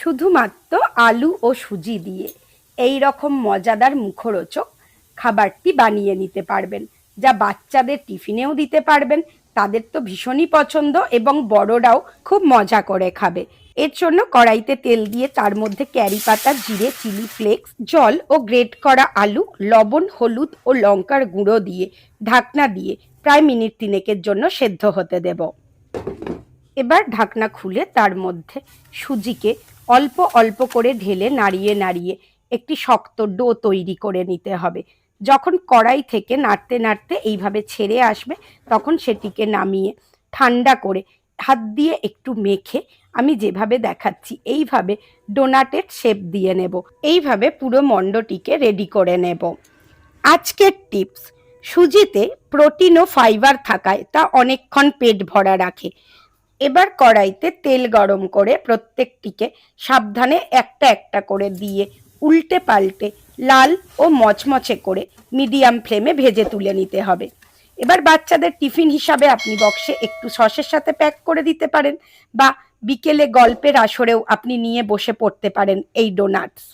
শুধুমাত্র আলু ও সুজি দিয়ে এই রকম মজাদার মুখরোচক খাবারটি বানিয়ে নিতে পারবেন, যা বাচ্চাদের টিফিনেও দিতে পারবেন। তাদের তো ভীষণই পছন্দ এবং বড়রাও খুব মজা করে খাবে। এর জন্য কড়াইতে তেল দিয়ে তার মধ্যে ক্যারি পাতা, জিরে, চিলি ফ্লেক্স, জল ও গ্রেট করা আলু, লবণ, হলুদ ও লঙ্কার গুঁড়ো দিয়ে ঢাকনা দিয়ে প্রায় মিনিট 3 জন্য সেদ্ধ হতে দেব। এবার ঢাকনা খুলে তার মধ্যে সুজিকে অল্প অল্প করে ঢেলে নাড়িয়ে নাড়িয়ে একটি শক্ত ডো তৈরি করে নিতে হবে। যখন কড়াই থেকে নাড়তে নাড়তে এইভাবে ছেড়ে আসবে, তখন সেটিকে নামিয়ে ঠান্ডা করে হাত দিয়ে একটু মেখে আমি যেভাবে দেখাচ্ছি এইভাবে ডোনাটের শেপ দিয়ে নেব। এইভাবে পুরো মণ্ডটিকে রেডি করে নেব। আজকের টিপস: সুজিতে প্রোটিন ও ফাইবার থাকায় তা অনেকক্ষণ পেট ভরা রাখে। এবার কড়াইতে তেল গরম করে প্রত্যেকটিকে সাবধানে একটা একটা করে দিয়ে উল্টে পাল্টে লাল ও মচমচে করে মিডিয়াম ফ্লেমে ভেজে তুলে নিতে হবে। এবার বাচ্চাদের টিফিন হিসাবে আপনি বক্সে একটু সসের সাথে প্যাক করে দিতে পারেন, বা বিকেলে গল্পের আসরেও আপনি নিয়ে বসে পড়তে পারেন এই ডোনাটস।